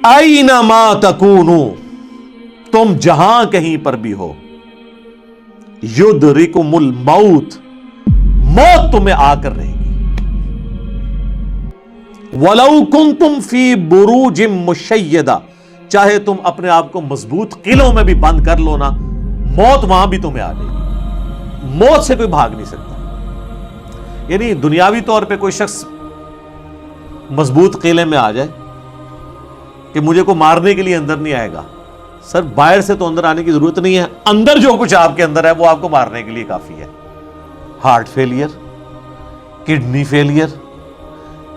Anima تکونو، تم جہاں کہیں پر بھی ہو، یدرکم الموت، موت تمہیں آ کر رہے گی، وَلَوْ كُنْتُمْ فِي بُرُوجٍ مُشَيَّدَةٍ، چاہے تم اپنے آپ کو مضبوط قلعوں میں بھی بند کر لو نا، موت وہاں بھی تمہیں آ جائے گی، موت سے کوئی بھاگ نہیں سکتا۔ یعنی دنیاوی طور پہ کوئی شخص مضبوط قلعے میں آ جائے کہ مجھے کو مارنے کے لیے اندر نہیں آئے گا، سر باہر سے تو اندر آنے کی ضرورت نہیں ہے، اندر جو کچھ آپ کے اندر ہے وہ آپ کو مارنے کے لیے کافی ہے۔ Heart failure, kidney failure,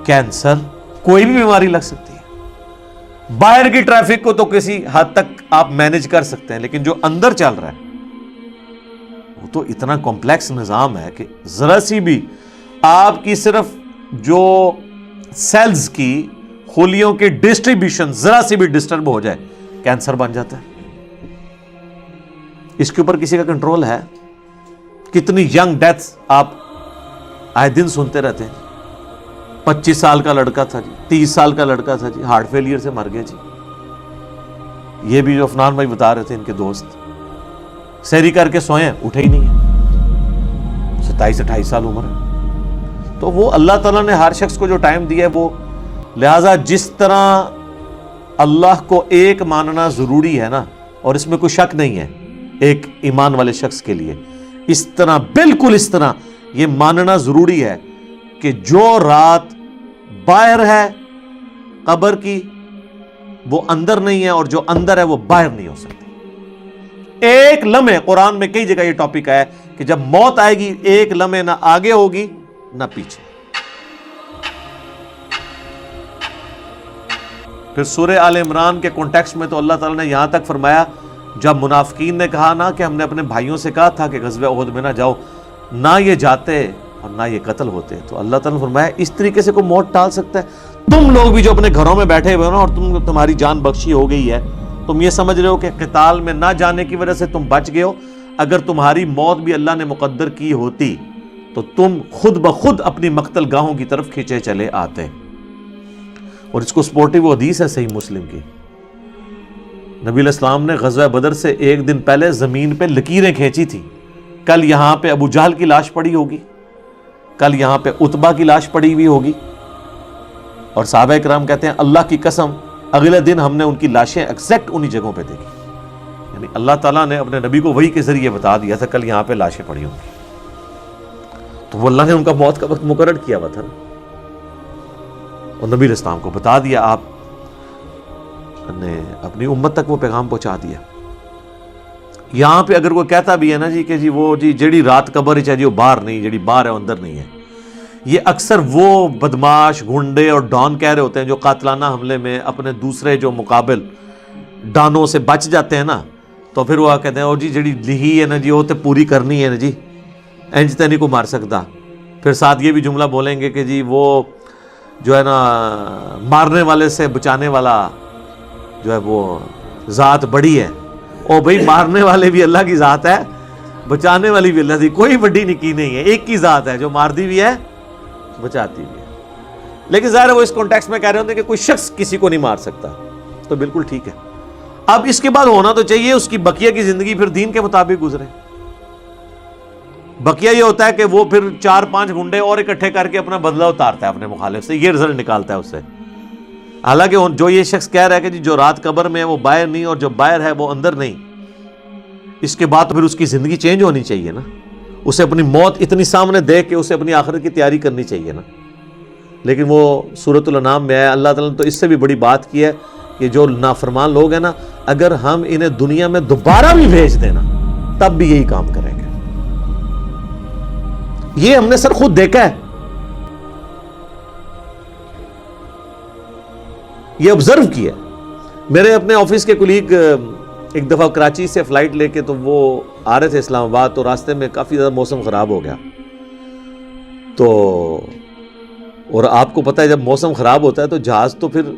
cancer, کوئی بھی بیماری لگ سکتی ہے۔ باہر کی ٹریفک کو تو کسی حد تک آپ مینج کر سکتے ہیں، لیکن جو اندر چل رہا ہے وہ تو اتنا کمپلیکس نظام ہے کہ ذرا سی بھی آپ کی صرف جو سیلز کی خلیوں کی ڈسٹریبیوشن ذرا سی بھی ڈسٹرب ہو جائے، کینسر بن جاتا ہے۔ اس کے اوپر کسی کا کنٹرول ہے؟ کتنی ینگ ڈیتھس آپ آئے دن سنتے رہتے ہیں۔ 25 سال کا لڑکا تھا جی، 30 سال کا لڑکا تھا جی، ہارٹ فیلئر سے مر گیا جی۔ یہ بھی جو عفنان بھائی بتا رہے تھے، ان کے دوست سیری کر کے سوئے ہیں، اٹھے ہی نہیں ہیں، 27-28 سال عمر ہے۔ تو وہ اللہ تعالیٰ نے ہر شخص کو جو ٹائم دیا ہے وہ، لہٰذا جس طرح اللہ کو ایک ماننا ضروری ہے نا، اور اس میں کوئی شک نہیں ہے ایک ایمان والے شخص کے لیے، اس طرح بالکل اس طرح یہ ماننا ضروری ہے کہ جو رات باہر ہے قبر کی وہ اندر نہیں ہے، اور جو اندر ہے وہ باہر نہیں ہو سکتی۔ ایک لمحے، قرآن میں کئی جگہ یہ ٹاپک ہے کہ جب موت آئے گی ایک لمحے نہ آگے ہوگی نہ پیچھے۔ پھر سورہ آل عمران کے کانٹیکسٹ میں تو اللہ تعالیٰ نے یہاں تک فرمایا، جب منافقین نے کہا نا کہ ہم نے اپنے بھائیوں سے کہا تھا کہ غزوہ احد میں نہ جاؤ، نہ یہ جاتے اور نہ یہ قتل ہوتے، تو اللہ تعالیٰ نے فرمایا اس طریقے سے کوئی موت ٹال سکتا ہے؟ تم لوگ بھی جو اپنے گھروں میں بیٹھے ہوئے ہو نا، اور تمہاری جان بخشی ہو گئی ہے، تم یہ سمجھ رہے ہو کہ قتال میں نہ جانے کی وجہ سے تم بچ گئے ہو، اگر تمہاری موت بھی اللہ نے مقدر کی ہوتی تو تم خود بخود اپنی مقتل گاہوں کی طرف کھینچے چلے آتے۔ اور اس کو سپورٹیو حدیث ہے صحیح مسلم کی، نبی علیہ السلام نے غزوہ بدر سے ایک دن پہلے زمین پہ لکیریں کھینچی تھی، کل یہاں پہ ابو جہل کی لاش پڑی ہوگی، کل یہاں پہ عتبہ کی لاش پڑی ہوئی ہوگی، اور صحابہ کرام کہتے ہیں اللہ کی قسم اگلے دن ہم نے ان کی لاشیں ایگزیکٹ انہی جگہوں پہ دیکھی، یعنی اللہ تعالیٰ نے اپنے نبی کو وحی کے ذریعے بتا دیا تھا کل یہاں پہ لاشیں پڑی ہوں گی، تو وہ اللہ نے ان کا موت کا وقت مقرر کیا ہوا تھا، اور نبی علیہ السلام کو بتا دیا، آپ نے اپنی امت تک وہ پیغام پہنچا دیا۔ یہاں پہ اگر کوئی کہتا بھی ہے نا جی کہ جی وہ جی جیڑی رات قبر ہے جی وہ باہر نہیں، جیڑی باہر ہے وہ اندر نہیں ہے، یہ اکثر وہ بدماش گنڈے اور ڈان کہہ رہے ہوتے ہیں جو قاتلانہ حملے میں اپنے دوسرے جو مقابل ڈانوں سے بچ جاتے ہیں نا، تو پھر وہ کہتے ہیں او جی جیڑی لہی ہے نا جی وہ تے پوری کرنی ہے نا جی، انج تے نہیں کو مار سکتا۔ پھر ساتھ یہ بھی جملہ بولیں گے کہ جی وہ جو ہے نا مارنے والے سے بچانے والا جو ہے وہ ذات بڑی ہے، او بھئی مارنے والے بھی اللہ کی ذات ہے، بچانے والی بھی اللہ کی، کوئی بڑی نکی نہیں ہے، ایک کی ذات ہے جو مارتی بھی ہے بچاتی بھی ہے۔ لیکن ظاہر ہے وہ اس کانٹیکسٹ میں کہہ رہے ہوتے ہیں کہ کوئی شخص کسی کو نہیں مار سکتا، تو بالکل ٹھیک ہے۔ اب اس کے بعد ہونا تو چاہیے اس کی بقیہ کی زندگی پھر دین کے مطابق گزرے۔ بقیہ یہ ہوتا ہے کہ وہ پھر 4-5 گنڈے اور اکٹھے کر کے اپنا بدلہ اتارتا ہے اپنے مخالف سے، یہ رزلٹ نکالتا ہے اس سے۔ حالانکہ جو یہ شخص کہہ رہا ہے کہ جی جو رات قبر میں ہے وہ باہر نہیں، اور جو باہر ہے وہ اندر نہیں، اس کے بعد پھر اس کی زندگی چینج ہونی چاہیے نا، اسے اپنی موت اتنی سامنے دیکھ کے اسے اپنی آخرت کی تیاری کرنی چاہیے نا۔ لیکن وہ سورۃ الانعام میں آیا، اللہ تعالیٰ نے تو اس سے بھی بڑی بات کی ہے کہ جو نافرمان لوگ ہیں نا، اگر ہم انہیں دنیا میں دوبارہ بھی بھیج دینا تب بھی یہی کام کریں گے۔ یہ ہم نے سر خود دیکھا ہے، یہ آبزرو کیا۔ میرے اپنے آفس کے کولیگ ایک دفعہ کراچی سے فلائٹ لے کے تو وہ آ رہے تھے اسلام آباد، تو راستے میں کافی زیادہ موسم خراب ہو گیا، تو اور آپ کو پتہ ہے جب موسم خراب ہوتا ہے تو جہاز تو پھر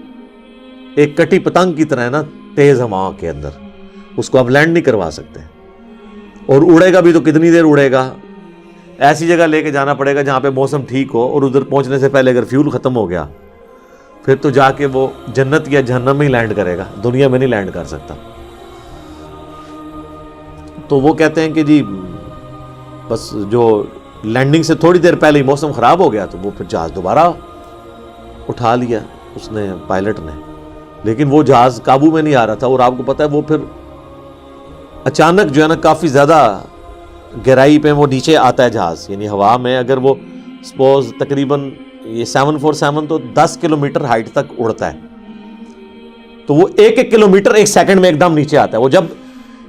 ایک کٹی پتنگ کی طرح ہے نا، تیز ہواؤں کے اندر اس کو آپ لینڈ نہیں کروا سکتے، اور اڑے گا بھی تو کتنی دیر اڑے گا، ایسی جگہ لے کے جانا پڑے گا جہاں پہ موسم ٹھیک ہو، اور ادھر پہنچنے سے پہلے اگر فیول ختم ہو گیا پھر تو جا کے وہ جنت یا جہنم میں ہی لینڈ کرے گا، دنیا میں نہیں لینڈ کر سکتا۔ تو وہ کہتے ہیں کہ جی بس جو لینڈنگ سے تھوڑی دیر پہلے ہی موسم خراب ہو گیا، تو وہ پھر جہاز دوبارہ اٹھا لیا اس نے، پائلٹ نے، لیکن وہ جہاز قابو میں نہیں آ رہا تھا۔ اور آپ کو پتہ ہے وہ پھر اچانک جو ہے نا کافی زیادہ گہرائی پہ وہ نیچے آتا ہے جہاز، یعنی ہوا میں اگر وہ سپوز تقریباً یہ 747 تو 10 کلومیٹر ہائٹ تک اڑتا ہے، تو وہ 1 کلومیٹر 1 سیکنڈ میں ایک دم نیچے آتا ہے۔ وہ جب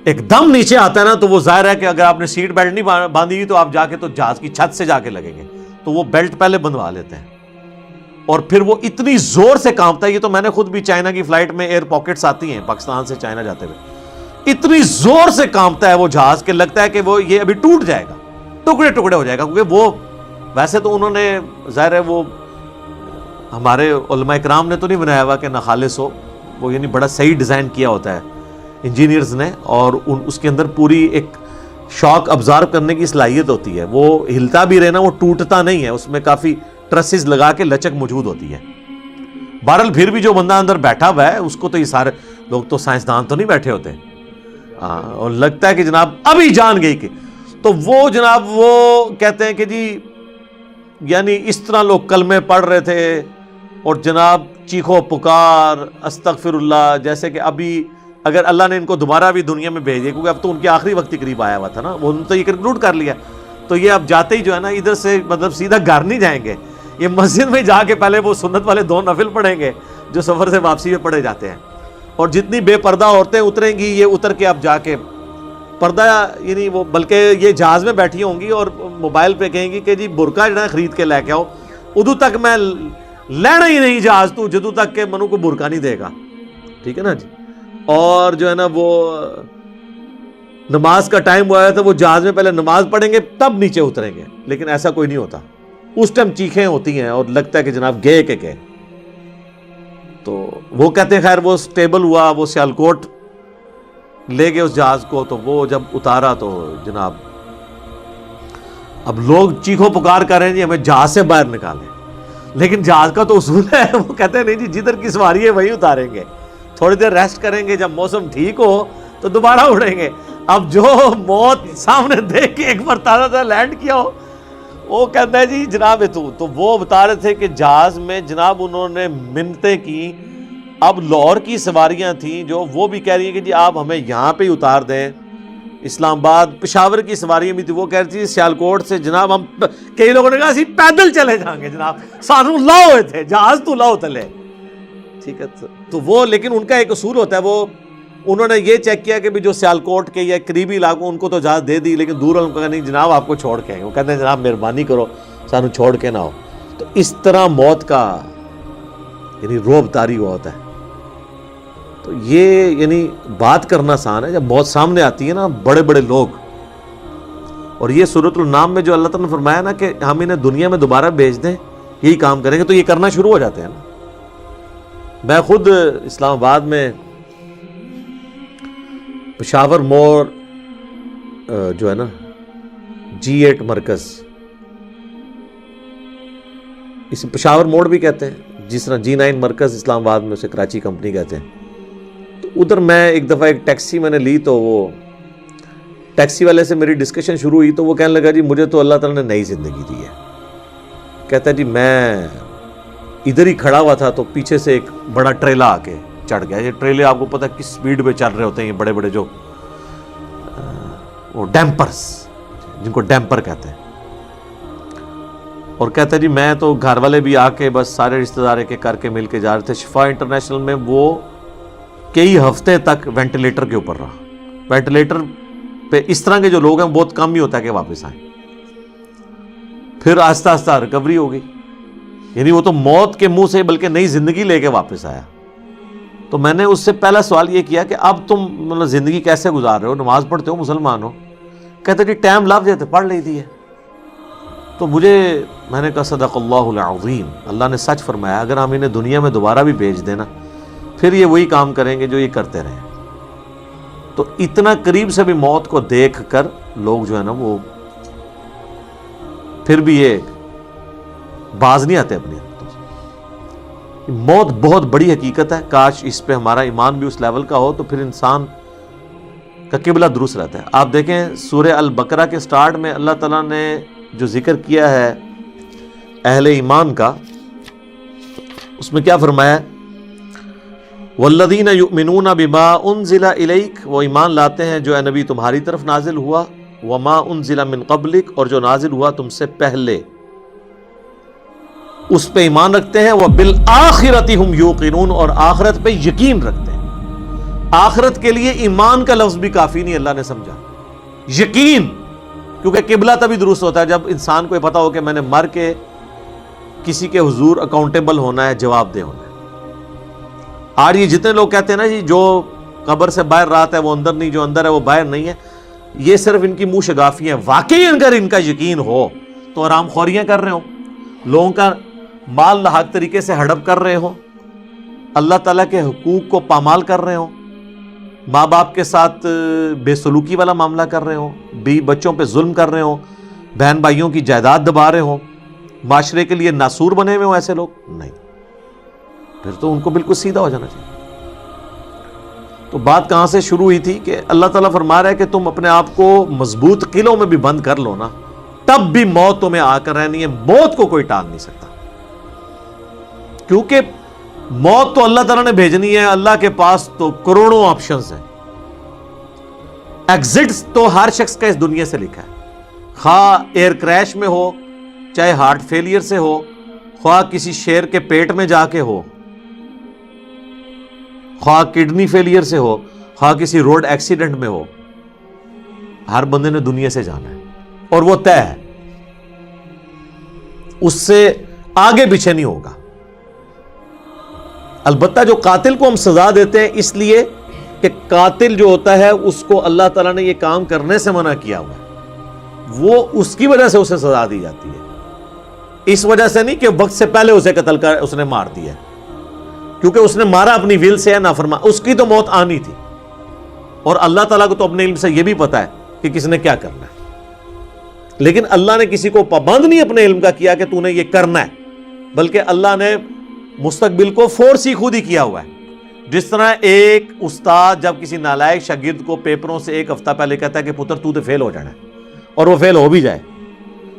ایک دم نیچے آتا ہے نا تو وہ ظاہر ہے کہ اگر آپ نے سیٹ بیلٹ نہیں باندھی ہوئی تو آپ جا کے تو جہاز کی چھت سے جا کے لگیں گے، تو وہ بیلٹ پہلے بندھوا لیتے ہیں، اور پھر وہ اتنی زور سے کانپتا ہے۔ یہ تو میں نے خود بھی چائنا کی فلائٹ میں ایئر پاکٹس آتی ہیں پاکستان سے چائنا جاتے ہوئے، اتنی زور سے کانپتا ہے وہ جہاز کہ لگتا ہے کہ وہ یہ ابھی ٹوٹ جائے گا، ٹکڑے ٹکڑے ہو جائے گا، کیونکہ وہ ویسے تو انہوں نے ظاہر ہے وہ ہمارے علماء کرام نے تو نہیں بنایا ہوا کہ ناخالص ہو، وہ یعنی بڑا صحیح ڈیزائن کیا ہوتا ہے انجینئرز نے، اور اس کے اندر پوری ایک شاک ابزارب کرنے کی صلاحیت ہوتی ہے، وہ ہلتا بھی رہنا، وہ ٹوٹتا نہیں ہے، اس میں کافی ٹرسز لگا کے لچک موجود ہوتی ہے۔ بہرحال پھر بھی جو بندہ اندر بیٹھا ہوا ہے اس کو تو یہ سارے لوگ تو سائنسدان تو نہیں بیٹھے ہوتے، اور لگتا ہے کہ جناب ابھی جان گئی کہ، تو وہ جناب وہ کہتے ہیں کہ جی یعنی اس طرح لوگ کلمے پڑھ رہے تھے اور جناب چیخو پکار استغفر اللہ، جیسے کہ ابھی اگر اللہ نے ان کو دوبارہ بھی دنیا میں بھیج دیا، کیونکہ اب تو ان کے آخری وقت کے قریب آیا ہوا تھا نا، وہ تو یہ کنکلوڈ کر لیا، تو یہ اب جاتے ہی جو ہے نا ادھر سے مطلب سیدھا گھر نہیں جائیں گے، یہ مسجد میں جا کے پہلے وہ سنت والے 2 نفل پڑھیں گے جو سفر سے واپسی میں پڑھے جاتے ہیں، اور جتنی بے پردہ عورتیں اتریں گی یہ اتر کے اب جا کے پردہ یعنی وہ بلکہ یہ جہاز میں بیٹھی ہوں گی اور موبائل پہ کہیں گی کہ جی برقع جو ہے خرید کے لے کے آؤ، ادو تک میں لینا ہی نہیں جہاز تو جدو تک کہ منو کو برقع نہیں دے گا، ٹھیک ہے نا جی۔ اور جو ہے نا وہ نماز کا ٹائم ہوا ہے تو وہ جہاز میں پہلے نماز پڑھیں گے تب نیچے اتریں گے، لیکن ایسا کوئی نہیں ہوتا، اس ٹائم چیخیں ہوتی ہیں اور لگتا ہے کہ جناب گئے کہ گئے۔ تو وہ کہتے ہیں خیر وہ سٹیبل ہوا، وہ سیالکوٹ لے گئے اس جہاز کو، تو وہ جب اتارا تو جناب اب لوگ چیخو پکار کر رہے ہیں جی ہمیں جہاز سے باہر نکالیں، لیکن جہاز کا تو اصول ہے، وہ کہتے ہیں نہیں جی جدھر کی سواری ہے وہیں اتاریں گے، تھوڑی دیر ریسٹ کریں گے، جب موسم ٹھیک ہو تو دوبارہ اڑیں گے۔ اب جو موت سامنے دیکھ کے ایک بار تازہ لینڈ کیا ہو، وہ کہتا ہے جی جناب تو وہ بتا رہے تھے کہ جہاز میں جناب انہوں نے منتیں کی، اب لاہور کی سواریاں تھیں جو وہ بھی کہہ رہی ہیں کہ جی آپ ہمیں یہاں پہ ہی اتار دیں، اسلام آباد پشاور کی سواریاں بھی تھی، وہ کہہ رہی تھی سیالکوٹ سے جناب ہم، کئی لوگوں نے کہا اسی پیدل چلے جائیں گے جناب، سانو لاؤ ہوئے تھے جہاز تو لاؤ تلے، ٹھیک ہے۔ تو وہ لیکن ان کا ایک اصول ہوتا ہے، وہ انہوں نے یہ چیک کیا کہ بھی جو سیالکوٹ کے یا قریبی علاقوں ان کو تو اجازت دے دی، لیکن دور والوں کو نہیں جناب آپ کو چھوڑ کے آئیں گے، وہ کہتے ہیں جناب مہربانی کرو سانو چھوڑ کے نہ ہو۔ تو اس طرح موت کا یعنی روب طاری ہوا ہوتا ہے۔ تو یہ یعنی بات کرنا آسان ہے، جب موت سامنے آتی ہے نا بڑے بڑے لوگ، اور یہ سورۃ النام میں جو اللہ تعالیٰ نے فرمایا نا کہ ہم انہیں دنیا میں دوبارہ بھیج دیں، یہی کام کریں گے، تو یہ کرنا شروع ہو جاتے ہیں نا۔ میں خود اسلام آباد میں پشاور موڑ جو ہے نا G8 مرکز، اسے پشاور موڑ بھی کہتے ہیں، جس طرح G9 مرکز اسلام آباد میں اسے کراچی کمپنی کہتے ہیں، تو ادھر میں ایک دفعہ ایک ٹیکسی میں نے لی، تو وہ ٹیکسی والے سے میری ڈسکشن شروع ہوئی، تو وہ کہنے لگا جی مجھے تو اللہ تعالیٰ نے نئی زندگی دی ہے، کہتا ہے جی میں ادھر ہی کھڑا ہوا تھا تو پیچھے سے ایک بڑا ٹریلا آ کے چڑھ گیا، یہ ٹریلے آپ کو پتہ ہے کس سپیڈ پہ چل رہے ہوتے ہیں، یہ بڑے بڑے جو وہ ڈیمپرز جن کو ڈیمپر کہتے ہیں، اور کہتا ہے جی میں تو گھر والے بھی آ کے بس سارے رشتہ دار کے کر کے مل کے جا رہے تھے، شفا انٹرنیشنل میں وہ کئی ہفتے تک وینٹیلیٹر کے اوپر رہا، وینٹیلیٹر پہ اس طرح کے جو لوگ ہیں بہت کم ہی ہوتا ہے کہ واپس آئیں، پھر آہستہ آہستہ ریکوری ہو گئی، یعنی وہ تو موت کے منہ سے بلکہ نئی زندگی لے کے واپس آیا۔ تو میں نے اس سے پہلا سوال یہ کیا کہ اب تم مطلب زندگی کیسے گزار رہے ہو، نماز پڑھتے ہو، مسلمان ہو؟ کہتے جی ٹائم لگ جاتے پڑھ لی تھی ہے۔ تو میں نے کہا صدق اللہ العظیم، اللہ نے سچ فرمایا، اگر ہم انہیں دنیا میں دوبارہ بھی بھیج دینا پھر یہ وہی کام کریں گے جو یہ کرتے رہے۔ تو اتنا قریب سے بھی موت کو دیکھ کر لوگ جو ہے نا وہ پھر بھی یہ باز نہیں آتے اپنی حرکتوں سے۔ موت بہت بڑی حقیقت ہے، کاش اس پہ ہمارا ایمان بھی اس لیول کا ہو تو پھر انسان کا قبلہ درست رہتا ہے۔ آپ دیکھیں سورہ البقرہ کے سٹارٹ میں اللہ تعالیٰ نے جو ذکر کیا ہے اہل ایمان کا، اس میں کیا فرمایا؟ والذین یؤمنون بما انزل الیک، وہ ایمان لاتے ہیں جو اے نبی تمہاری طرف نازل ہوا، وما انزل من قبلک، اور جو نازل ہوا تم سے پہلے، اس پہ ایمان رکھتے ہیں، وبالآخرۃ ہم یوقنون، اور آخرت پہ یقین رکھتے ہیں۔ آخرت کے لیے ایمان کا لفظ بھی کافی نہیں، اللہ نے سمجھا یقین، کیونکہ قبلہ تبھی درست ہوتا ہے جب انسان کو یہ پتا ہو کہ میں نے مر کے کسی کے حضور اکاؤنٹیبل ہونا ہے، جواب دہ ہونا ہے۔ آج یہ جتنے لوگ کہتے ہیں نا جی جو قبر سے باہر رات ہے وہ اندر نہیں، جو اندر ہے وہ باہر نہیں ہے، یہ صرف ان کی منہ شگافی ہیں۔ واقعی اگر ان کا یقین ہو تو حرام خوریاں کر رہے ہوں، لوگوں کا مال ناحق طریقے سے ہڑپ کر رہے ہوں، اللہ تعالیٰ کے حقوق کو پامال کر رہے ہوں، ماں باپ کے ساتھ بے سلوکی والا معاملہ کر رہے ہوں، بیوی بچوں پہ ظلم کر رہے ہوں، بہن بھائیوں کی جائیداد دبا رہے ہوں، معاشرے کے لیے ناسور بنے ہوئے ہوں، ایسے لوگ نہیں، پھر تو ان کو بالکل سیدھا ہو جانا چاہیے۔ تو بات کہاں سے شروع ہوئی تھی کہ اللہ تعالیٰ فرما رہا ہے کہ تم اپنے آپ کو مضبوط قلعوں میں بھی بند کر لو نا، تب بھی موت تمہیں آ کر رہنی ہے، موت کو کوئی ٹال نہیں سکتا، کیونکہ موت تو اللہ تعالیٰ نے بھیجنی ہے، اللہ کے پاس تو کروڑوں آپشنز ہیں، ایگزٹس تو ہر شخص کا اس دنیا سے لکھا ہے، خواہ ایئر کریش میں ہو، چاہے ہارٹ فیلئر سے ہو، خواہ کسی شیر کے پیٹ میں جا کے ہو، خواہ کڈنی فیلئر سے ہو، خواہ کسی روڈ ایکسیڈنٹ میں ہو، ہر بندے نے دنیا سے جانا ہے اور وہ طے ہے، اس سے آگے پیچھے نہیں ہوگا۔ البتہ جو قاتل کو ہم سزا دیتے ہیں اس لیے کہ قاتل جو ہوتا ہے اس کو اللہ تعالیٰ نے یہ کام کرنے سے منع کیا ہوا ہے، وہ اس کی وجہ سے اسے سزا دی جاتی ہے، اس وجہ سے نہیں کہ وقت سے پہلے اسے قتل کر اس نے مار دیا، کیونکہ اس نے مارا اپنی ول سے ہے، نافرمان، اس کی تو موت آنی تھی، اور اللہ تعالیٰ کو تو اپنے علم سے یہ بھی پتا ہے کہ کس نے کیا کرنا ہے، لیکن اللہ نے کسی کو پابند نہیں اپنے علم کا کیا کہ تو نے یہ کرنا ہے، بلکہ اللہ نے مستقبل کو فورس ہی خود ہی کیا ہوا ہے۔ جس طرح ایک استاد جب کسی نالائق شاگرد کو پیپروں سے ایک ہفتہ پہلے کہتا ہے کہ پتر تو فیل ہو جانا ہے، اور وہ فیل ہو بھی جائے،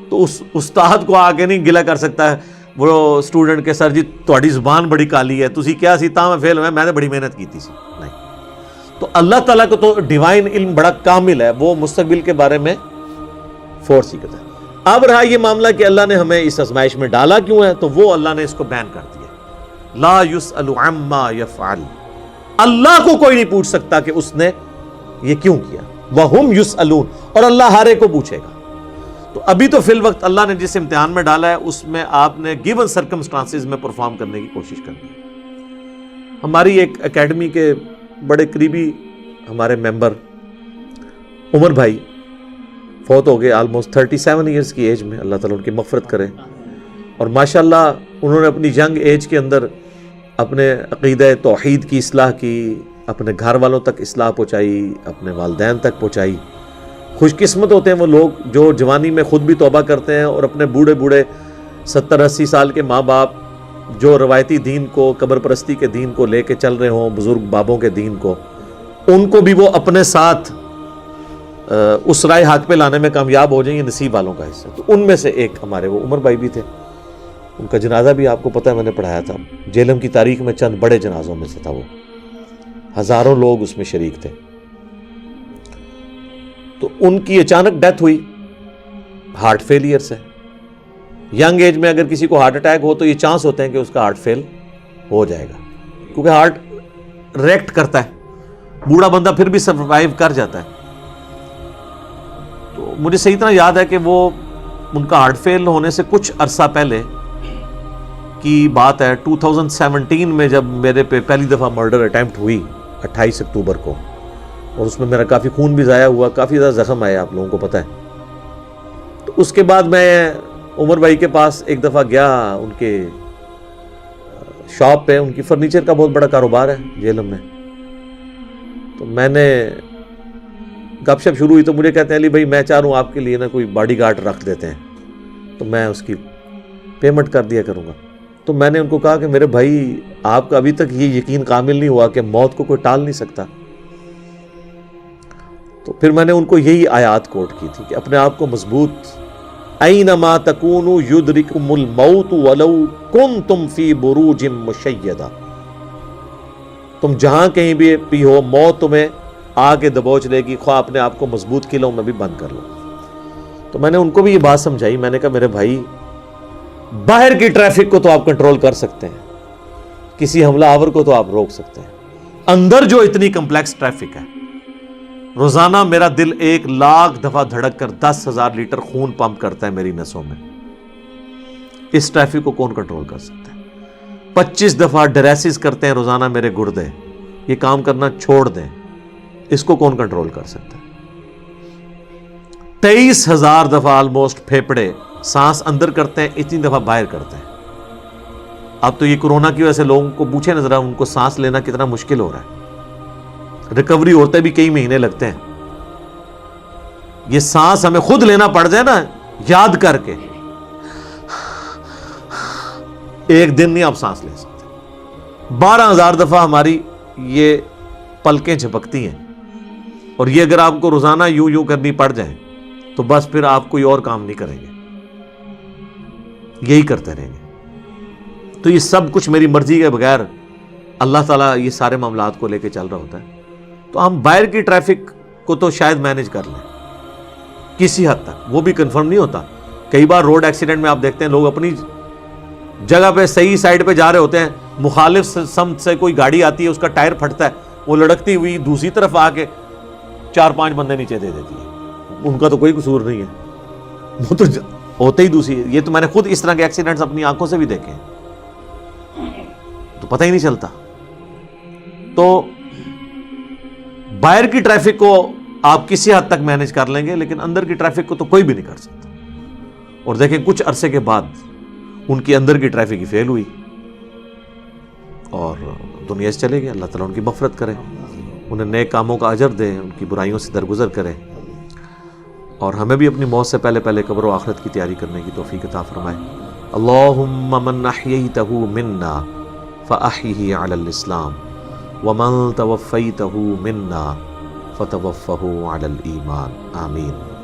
تو اس استاد کو آگے نہیں گلہ کر سکتا ہے وہ اسٹوڈنٹ کے سر جی تہاڈی زبان بڑی کالی ہے، تسی کیا سی تاں میں فیل ہویا، میں نے بڑی محنت کی تھی سی، نہیں۔ تو اللہ تعالیٰ کو تو ڈیوائن علم بڑا کامل ہے، وہ مستقبل کے بارے میں فورس ہی کرتا ہے۔ اب رہا یہ معاملہ کہ اللہ نے ہمیں اس آزمائش میں ڈالا کیوں ہے، تو وہ اللہ نے اس کو بیان کر دیا، لا یسأل عما یفعل، اللہ کو کوئی نہیں پوچھ سکتا کہ اس نے یہ کیوں کیا، وہم یسألون، اور اللہ ہر ایک کو پوچھے گا۔ تو ابھی تو فی الوقت اللہ نے جس امتحان میں ڈالا ہے اس میں آپ نے گیون سرکمسٹانسز میں پرفارم کرنے کی کوشش کرنی ہے۔ ہماری ایک اکیڈمی کے بڑے قریبی ہمارے ممبر عمر بھائی فوت ہو گئے آلموسٹ 37 ایئرز کی ایج میں، اللہ تعالیٰ ان کی مغفرت کرے، اور ماشاءاللہ انہوں نے اپنی ینگ ایج کے اندر اپنے عقیدہ توحید کی اصلاح کی، اپنے گھر والوں تک اصلاح پہنچائی، اپنے والدین تک پہنچائی۔ خوش قسمت ہوتے ہیں وہ لوگ جو جوانی میں خود بھی توبہ کرتے ہیں اور اپنے بوڑھے 70-80 سال کے ماں باپ جو روایتی دین کو، قبر پرستی کے دین کو لے کے چل رہے ہوں، بزرگ بابوں کے دین کو، ان کو بھی وہ اپنے ساتھ اس رائے حق پہ لانے میں کامیاب ہو جائیں، یہ نصیب والوں کا حصہ۔ تو ان میں سے ایک ہمارے وہ عمر بھائی بھی تھے، ان کا جنازہ بھی آپ کو پتہ ہے میں نے پڑھایا تھا، جہلم کی تاریخ میں چند بڑے جنازوں میں سے تھا، وہ ہزاروں لوگ اس میں شریک تھے۔ تو ان کی اچانک ڈیتھ ہوئی ہارٹ فیلئر سے۔ ینگ ایج میں اگر کسی کو ہارٹ اٹیک ہو تو یہ چانس ہوتے ہیں کہ اس کا ہارٹ فیل ہو جائے گا، کیونکہ ہارٹ ریئیکٹ کرتا ہے، بوڑھا بندہ پھر بھی سروائیو کر جاتا ہے۔ تو مجھے صحیح طرح یاد ہے کہ وہ ان کا ہارٹ فیل ہونے سے کچھ عرصہ پہلے کی بات ہے، 2017 میں جب میرے پہ پہلی دفعہ مرڈر اٹیمپٹ ہوئی 28 اکتوبر کو، اور اس میں میرا کافی خون بھی ضائع ہوا، کافی زیادہ زخم آیا، آپ لوگوں کو پتہ ہے۔ تو اس کے بعد میں عمر بھائی کے پاس ایک دفعہ گیا، ان کے شاپ پہ، ان کی فرنیچر کا بہت بڑا کاروبار ہے جہلم میں۔ تو میں نے گپ شپ شروع ہوئی تو مجھے کہتے ہیں علی بھائی میں چاہ رہا ہوں آپ کے لیے نا کوئی باڈی گارڈ رکھ دیتے ہیں، تو میں اس کی پیمنٹ کر دیا کروں گا۔ تو میں نے ان کو کہا کہ میرے بھائی آپ کا ابھی تک یہ یقین کامل نہیں ہوا کہ موت کو کوئی ٹال نہیں سکتا. تو پھر میں نے ان کو یہی آیات کوٹ کی تھی کہ اپنے آپ کو مضبوط، اینما تکونوا یدرککم الموت ولو کنتم فی بروج مشیدہ، تم جہاں کہیں بھی ہو موت تمہیں آ کے دبوچ لے گی، خواہ اپنے آپ کو مضبوط قلعوں میں بھی بند کر لو. تو میں نے ان کو بھی یہ بات سمجھائی. میں نے کہا میرے بھائی باہر کی ٹریفک کو تو آپ کنٹرول کر سکتے ہیں، کسی حملہ آور کو تو آپ روک سکتے ہیں، اندر جو اتنی کمپلیکس ٹریفک ہے، روزانہ میرا دل 1,00,000 دفعہ دھڑک کر 10,000 لیٹر خون پمپ کرتا ہے میری نسوں میں، اس ٹریفک کو کون کنٹرول کر سکتا ہے؟ 25 دفعہ ڈریسز کرتے ہیں روزانہ میرے گردے، یہ کام کرنا چھوڑ دیں، اس کو کون کنٹرول کر سکتا ہے؟ 23,000 دفعہ آلموسٹ پھیپڑے سانس اندر کرتے ہیں، اتنی دفعہ باہر کرتے ہیں. اب تو یہ کورونا کی وجہ سے لوگوں کو پوچھے نظر ان کو سانس لینا کتنا مشکل ہو رہا ہے، ریکوری ہوتے بھی کئی مہینے لگتے ہیں. یہ سانس ہمیں خود لینا پڑ جائے نا یاد کر کے، ایک دن نہیں آپ سانس لے سکتے. 12,000 دفعہ ہماری یہ پلکیں جھپکتی ہیں، اور یہ اگر آپ کو روزانہ یوں کرنی پڑ جائیں تو بس پھر آپ کوئی اور کام نہیں کریں گے، یہی کرتے رہیں گے. تو یہ سب کچھ میری مرضی کے بغیر اللہ تعالیٰ یہ سارے معاملات کو لے کے چل رہا ہوتا ہے. تو ہم باہر کی ٹریفک کو تو شاید مینج کر لیں کسی حد تک، وہ بھی کنفرم نہیں ہوتا. کئی بار روڈ ایکسیڈنٹ میں آپ دیکھتے ہیں لوگ اپنی جگہ پہ صحیح سائڈ پہ جا رہے ہوتے ہیں، مخالف سمت سے کوئی گاڑی آتی ہے، اس کا ٹائر پھٹتا ہے، وہ لڑکتی ہوئی دوسری طرف آ کے 4-5 بندے نیچے دے دیتی ہے. ان کا تو کوئی قصور نہیں ہے، وہ تو ہوتے ہی دوسری. یہ تو میں نے خود اس طرح کے ایکسیڈنٹس اپنی آنکھوں سے بھی دیکھے ہیں، تو پتہ ہی نہیں چلتا. تو باہر کی ٹریفک کو آپ کسی حد تک مینج کر لیں گے، لیکن اندر کی ٹریفک کو تو کوئی بھی نہیں کر سکتا. اور دیکھیں کچھ عرصے کے بعد ان کی اندر کی ٹریفک ہی فیل ہوئی اور دنیا سے چلے گئے. اللہ تعالیٰ ان کی مغفرت کرے، انہیں نیک کاموں کا اجر دے، ان کی برائیوں سے درگزر کرے، اور ہمیں بھی اپنی موت سے پہلے قبر و آخرت کی تیاری کرنے کی توفیق عطا فرمائے. اللہم من احییتہ منا فاحیہ علی الاسلام ومن توفیتہ منا فتوفہ علی الایمان. آمین.